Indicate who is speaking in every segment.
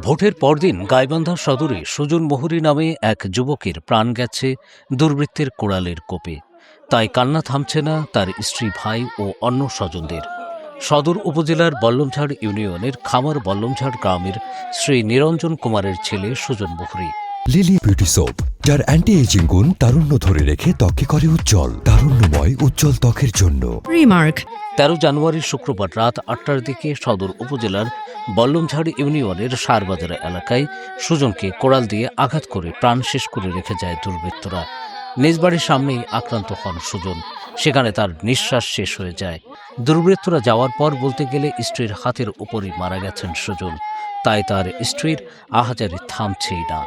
Speaker 1: ভোটের পরদিন গাইবান্ধা সদরে সুজন মোহরি নামে এক যুবকের প্রাণ গেছে দুর্বৃত্তের কোড়ালের কোপে। তাই কান্না থামছে না তার স্ত্রী, ভাই ও অন্য স্বজনদের। সদর উপজেলার বল্লমঝাড় ইউনিয়নের খামার বল্লমঝাড় গ্রামের শ্রী নিরঞ্জন কুমারের ছেলে সুজন মোহরি।
Speaker 2: লিলি বিউটি সোপ, যার অ্যান্টি এজিং গুণ তারুণ্য ধরে রেখে ত্বকে করে উজ্জ্বল, তারুণ্যময় উজ্জ্বল ত্বকের জন্য।
Speaker 3: রিমার্ক
Speaker 1: ১৩ জানুয়ারি শুক্রবার রাত ৮টার দিকে সদর উপজেলার বল্লমঝাড় ইউনিয়নের সারবাজার এলাকায় সুজনকে কোড়াল দিয়ে আঘাত করে প্রাণ শেষ করে রেখে যায় দুর্বৃত্তরা। নিজ বাড়ির সামনেই আক্রান্ত হন সুজন। সেখানে তার নিঃশ্বাস শেষ হয়ে যায়। দুর্বৃত্তরা যাওয়ার পর বলতে গেলে স্ত্রীর হাতের উপরই মারা গেছেন সুজন। তাই তার স্ত্রীর আহাজারি থামছেই না।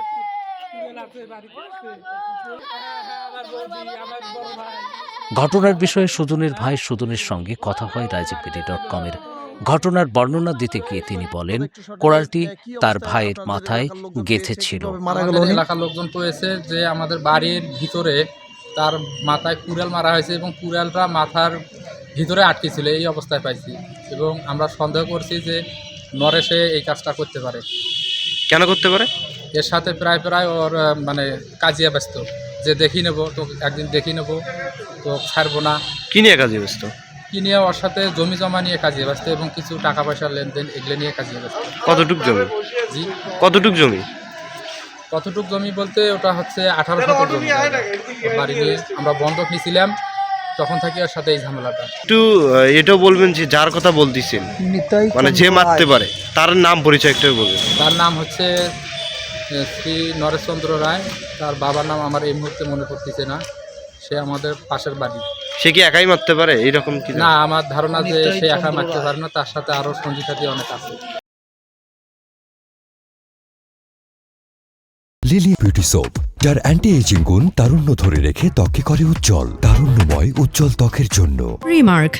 Speaker 1: ঘটনার বিষয়ে সুজনের ভাই সুজনের সঙ্গে কথা হয় রাইজিকবিডি.কমের। ঘটনার বর্ণনা দিতে গিয়ে তিনি বলেন, কোড়ালটি তার ভাইয়ের মাথায় গেঁথেছিল।
Speaker 4: এলাকার লোকজন কয়েছে যে আমাদের বাড়ির ভিতরে তার মাথায় কুড়াল মারা হয়েছে এবং কুড়ালটা মাথার ভিতরে আটকে ছিল, এই অবস্থায় পাইছি। এবং আমরা সন্দেহ করছি যে নরেশে এই কাজটা করতে পারে।
Speaker 5: কেন করতে পারে?
Speaker 4: এর সাথে প্রায় প্রায় ওর মানে কাজিয়া ব্যস্ত, যে দেখি নেবো তো, একদিন দেখি নেবো তো ছাড়বো না।
Speaker 5: কি নিয়ে কাজে ব্যস্ত?
Speaker 4: কি নিয়ে? ওর সাথে জমি জমা নিয়ে কাজিয়ে ব্যস্ত এবং কিছু টাকা পয়সার লেনদেন এগুলো নিয়ে কাজিয়ে ব্যস্ত।
Speaker 5: কতটুক জমি?
Speaker 4: জি,
Speaker 5: কতটুক জমি?
Speaker 4: কতটুক জমি বলতে ওটা হচ্ছে 18 শতক জমি। বাড়ি নিয়ে আমরা বন্ধক নিয়েছিলাম, তখন থেকে ওর সাথে এই ঝামেলাটা।
Speaker 5: একটু এটাও বলবেন যে যার কথা বলতেছেন, মানে যে মারতে পারে, তার নাম পরিচয় একটু বলবেন।
Speaker 4: তার নাম হচ্ছে শ্রী নরেশচন্দ্র রায়। তার বাবার নাম আমার এই মুহূর্তে মনে পড়তেছে না। সে আমাদের পাশের বাড়ি।
Speaker 5: সে কি একাই মারতে পারে এইরকম কি?
Speaker 4: না, আমার ধারণা যে সে একা মারতে পারে না, তার সাথে আরও সঙ্গী সাথী অনেক আছে।
Speaker 2: লিলি বিউটি সোপ, যার অ্যান্টি এজিং গুণ তারুণ্য ধরে রেখে ত্বকে করে উজ্জ্বল, তারুণ্যময় উজ্জ্বল ত্বকের জন্য।
Speaker 3: রিমার্ক